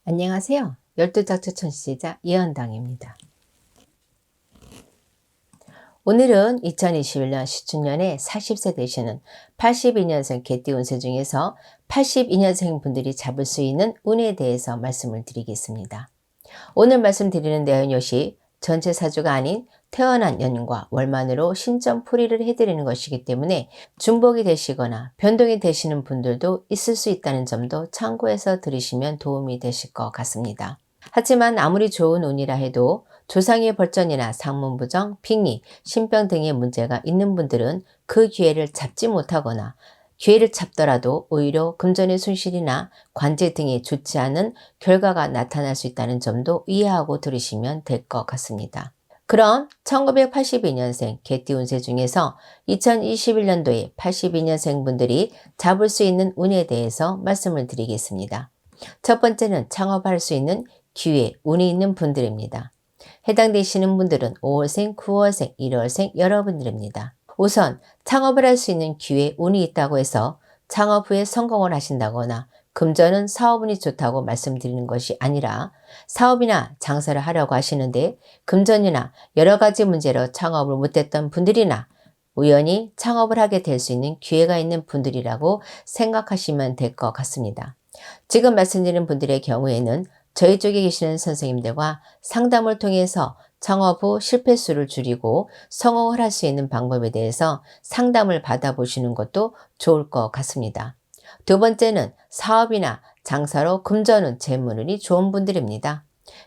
안녕하세요. 12작주 천시자 이현당입니다. 오늘은 2021년 시춘년에 40세 되시는 82년생 개띠 운세 중에서 82년생 분들이 잡을 수 있는 운에 대해서 말씀을 드리겠습니다. 오늘 말씀드리는 내용이 전체 사주가 아닌 태어난 연과 월만으로 신점풀이를 해드리는 것이기 때문에 중복이 되시거나 변동이 되시는 분들도 있을 수 있다는 점도 참고해서 들으시면 도움이 되실 것 같습니다. 하지만 아무리 좋은 운이라 해도 조상의 벌전이나 상문부정, 빙의, 신병 등의 문제가 있는 분들은 그 기회를 잡지 못하거나 기회를 잡더라도 오히려 금전의 손실이나 관제 등이 좋지 않은 결과가 나타날 수 있다는 점도 이해하고 들으시면 될 것 같습니다. 그럼 1982년생 개띠 운세 중에서 2021년도에 82년생 분들이 잡을 수 있는 운에 대해서 말씀을 드리겠습니다. 첫 번째는 창업할 수 있는 기회, 운이 있는 분들입니다. 해당되시는 분들은 5월생, 9월생, 1월생 여러분들입니다. 우선 창업을 할 수 있는 기회, 운이 있다고 해서 창업 후에 성공을 하신다거나 금전은 사업운이 좋다고 말씀드리는 것이 아니라 사업이나 장사를 하려고 하시는데 금전이나 여러 가지 문제로 창업을 못했던 분들이나 우연히 창업을 하게 될 수 있는 기회가 있는 분들이라고 생각하시면 될 것 같습니다. 지금 말씀드리는 분들의 경우에는 저희 쪽에 계시는 선생님들과 상담을 통해서 창업 후 실패수를 줄이고 성공을 할 수 있는 방법에 대해서 상담을 받아보시는 것도 좋을 것 같습니다. 두 번째는 사업이나 장사로 금전운, 재물운이 좋은 분들입니다.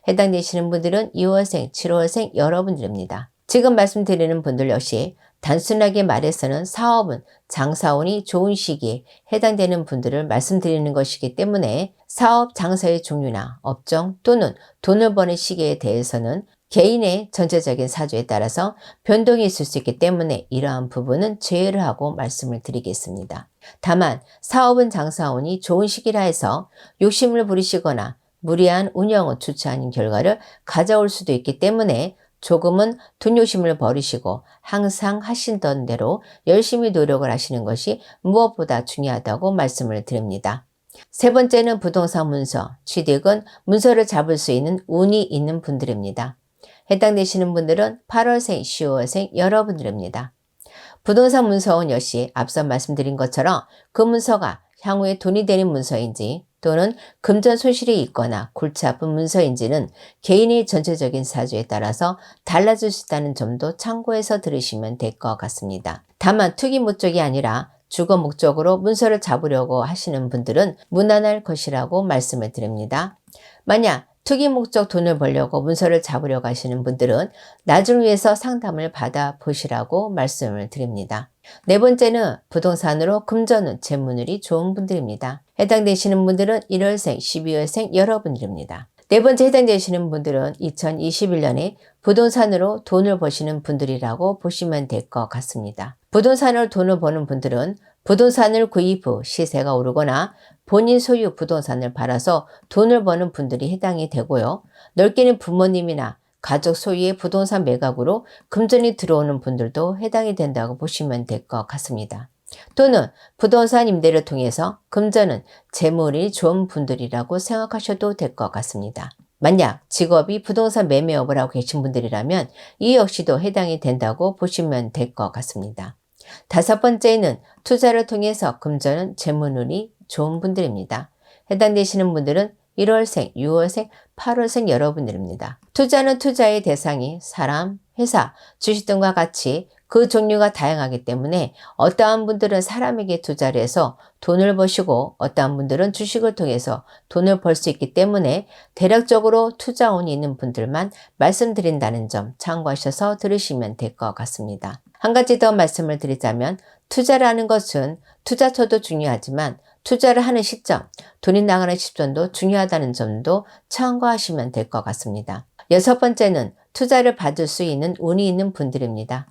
해당되시는 분들은 2월생, 7월생 여러분들입니다. 지금 말씀드리는 분들 역시 단순하게 말해서는 사업은 장사운이 좋은 시기에 해당되는 분들을 말씀드리는 것이기 때문에 사업, 장사의 종류나 업종 또는 돈을 버는 시기에 대해서는 개인의 전체적인 사주에 따라서 변동이 있을 수 있기 때문에 이러한 부분은 제외를 하고 말씀을 드리겠습니다. 다만 사업은 장사운이 좋은 시기라 해서 욕심을 부리시거나 무리한 운영은 좋지 않은 결과를 가져올 수도 있기 때문에 조금은 돈 욕심을 버리시고 항상 하시던 대로 열심히 노력을 하시는 것이 무엇보다 중요하다고 말씀을 드립니다. 세 번째는 부동산 문서, 취득은 문서를 잡을 수 있는 운이 있는 분들입니다. 해당되시는 분들은 8월생, 10월생 여러분들입니다. 부동산 문서원 역시 앞서 말씀드린 것처럼 그 문서가 향후에 돈이 되는 문서인지 또는 금전 손실이 있거나 골치 아픈 문서인지는 개인의 전체적인 사주에 따라서 달라질 수 있다는 점도 참고해서 들으시면 될 것 같습니다. 다만 투기 목적이 아니라 주거 목적으로 문서를 잡으려고 하시는 분들은 무난할 것이라고 말씀을 드립니다. 만약 투기 목적 돈을 벌려고 문서를 잡으려고 하시는 분들은 나중을 위해서 상담을 받아보시라고 말씀을 드립니다. 네 번째는 부동산으로 금전운, 재물운이 좋은 분들입니다. 해당되시는 분들은 1월생, 12월생 여러분들입니다. 네 번째 해당되시는 분들은 2021년에 부동산으로 돈을 버시는 분들이라고 보시면 될 것 같습니다. 부동산으로 돈을 버는 분들은 부동산을 구입 후 시세가 오르거나 본인 소유 부동산을 팔아서 돈을 버는 분들이 해당이 되고요. 넓게는 부모님이나 가족 소유의 부동산 매각으로 금전이 들어오는 분들도 해당이 된다고 보시면 될 것 같습니다. 또는 부동산 임대를 통해서 금전은 재물이 좋은 분들이라고 생각하셔도 될 것 같습니다. 만약 직업이 부동산 매매업을 하고 계신 분들이라면 이 역시도 해당이 된다고 보시면 될 것 같습니다. 다섯 번째는 투자를 통해서 금전은 재물운이 좋은 분들입니다. 해당되시는 분들은 1월생, 6월생, 8월생 여러분들입니다. 투자는 투자의 대상이 사람, 회사, 주식 등과 같이 그 종류가 다양하기 때문에 어떠한 분들은 사람에게 투자를 해서 돈을 버시고 어떠한 분들은 주식을 통해서 돈을 벌 수 있기 때문에 대략적으로 투자운이 있는 분들만 말씀드린다는 점 참고하셔서 들으시면 될 것 같습니다. 한 가지 더 말씀을 드리자면 투자라는 것은 투자처도 중요하지만 투자를 하는 시점, 돈이 나가는 시점도 중요하다는 점도 참고하시면 될 것 같습니다. 여섯 번째는 투자를 받을 수 있는 운이 있는 분들입니다.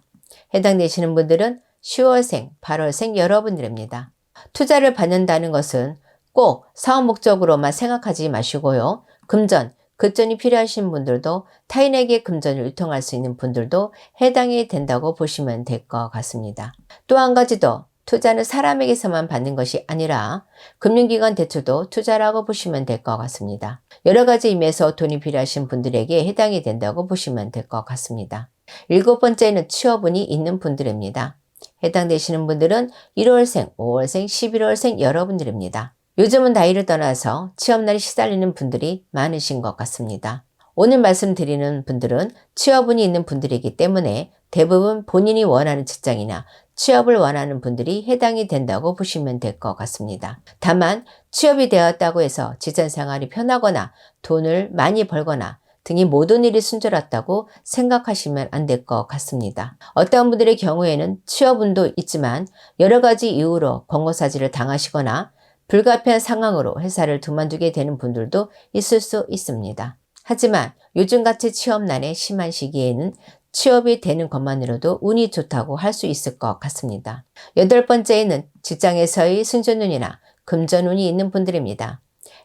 해당되시는 분들은 10월생, 8월생 여러분들입니다. 투자를 받는다는 것은 꼭 사업 목적으로만 생각하지 마시고요. 금전, 급전이 필요하신 분들도 타인에게 금전을 유통할 수 있는 분들도 해당이 된다고 보시면 될 것 같습니다. 또 한 가지 더 투자는 사람에게서만 받는 것이 아니라 금융기관 대출도 투자라고 보시면 될 것 같습니다. 여러 가지 의미에서 돈이 필요하신 분들에게 해당이 된다고 보시면 될 것 같습니다. 7번째는 취업운이 있는 분들입니다. 해당되시는 분들은 1월생, 5월생, 11월생 여러분들입니다. 요즘은 나이를 떠나서 취업날이 시달리는 분들이 많으신 것 같습니다. 오늘 말씀드리는 분들은 취업운이 있는 분들이기 때문에 대부분 본인이 원하는 직장이나 취업을 원하는 분들이 해당이 된다고 보시면 될 것 같습니다. 다만 취업이 되었다고 해서 직장생활이 편하거나 돈을 많이 벌거나 등이 모든 일이 순조롭다고 생각하시면 안 될 것 같습니다. 어떤 분들의 경우에는 취업운도 있지만 여러 가지 이유로 권고사지를 당하시거나 불가피한 상황으로 회사를 그만두게 되는 분들도 있을 수 있습니다. 하지만 요즘같이 취업난에 심한 시기에는 취업이 되는 것만으로도 운이 좋다고 할 수 있을 것 같습니다. 8번째에는 직장에서의 승전운이나 금전운이 있는 분들입니다.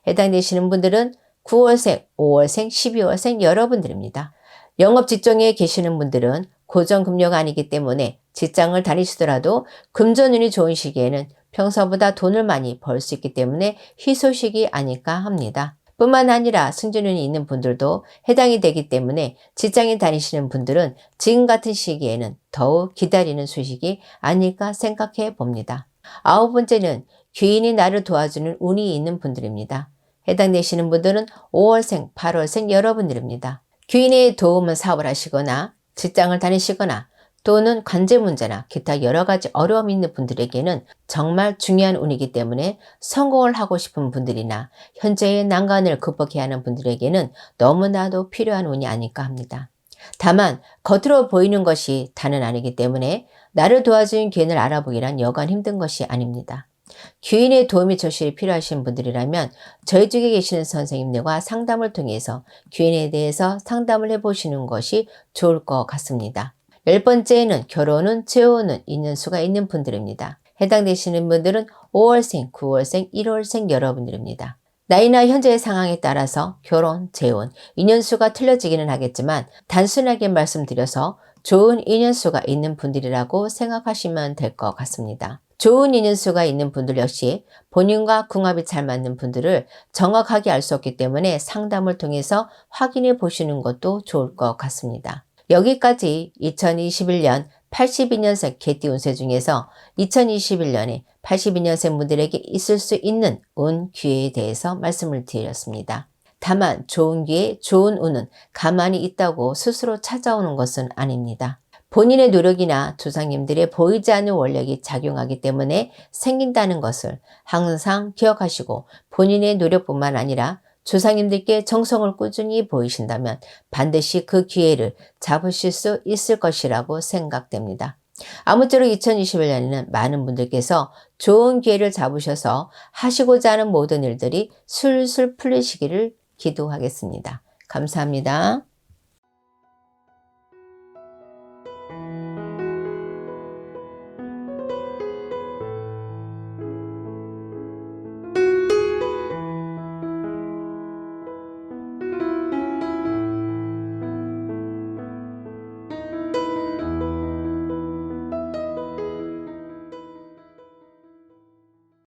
해당되시는 분들은 9월생, 5월생, 12월생 여러분들입니다. 영업 직종에 계시는 분들은 고정금료가 아니기 때문에 직장을 다니시더라도 금전운이 좋은 시기에는 평소보다 돈을 많이 벌 수 있기 때문에 희소식이 아닐까 합니다. 뿐만 아니라 승진운이 있는 분들도 해당이 되기 때문에 직장에 다니시는 분들은 지금 같은 시기에는 더욱 기다리는 소식이 아닐까 생각해 봅니다. 9번째는 귀인이 나를 도와주는 운이 있는 분들입니다. 해당되시는 분들은 5월생, 8월생 여러분들입니다. 귀인의 도움을 사업을 하시거나 직장을 다니시거나 또는 관제 문제나 기타 여러 가지 어려움이 있는 분들에게는 정말 중요한 운이기 때문에 성공을 하고 싶은 분들이나 현재의 난관을 극복해야 하는 분들에게는 너무나도 필요한 운이 아닐까 합니다. 다만 겉으로 보이는 것이 다는 아니기 때문에 나를 도와주는 귀인을 알아보기란 여간 힘든 것이 아닙니다. 귀인의 도움이 절실히 필요하신 분들이라면 저희 쪽에 계시는 선생님들과 상담을 통해서 귀인에 대해서 상담을 해보시는 것이 좋을 것 같습니다. 10번째에는 결혼은, 재혼은 있는 수가 있는 분들입니다. 해당되시는 분들은 5월생, 9월생, 1월생 여러분들입니다. 나이나 현재의 상황에 따라서 결혼, 재혼, 인연수가 틀려지기는 하겠지만 단순하게 말씀드려서 좋은 인연수가 있는 분들이라고 생각하시면 될 것 같습니다. 좋은 인연수가 있는 분들 역시 본인과 궁합이 잘 맞는 분들을 정확하게 알 수 없기 때문에 상담을 통해서 확인해 보시는 것도 좋을 것 같습니다. 여기까지 2021년 82년생 개띠 운세 중에서 2021년에 82년생 분들에게 있을 수 있는 운, 기회에 대해서 말씀을 드렸습니다. 다만 좋은 기회, 좋은 운은 가만히 있다고 스스로 찾아오는 것은 아닙니다. 본인의 노력이나 조상님들의 보이지 않는 원력이 작용하기 때문에 생긴다는 것을 항상 기억하시고 본인의 노력뿐만 아니라 조상님들께 정성을 꾸준히 보이신다면 반드시 그 기회를 잡으실 수 있을 것이라고 생각됩니다. 아무쪼록 2021년에는 많은 분들께서 좋은 기회를 잡으셔서 하시고자 하는 모든 일들이 술술 풀리시기를 기도하겠습니다. 감사합니다.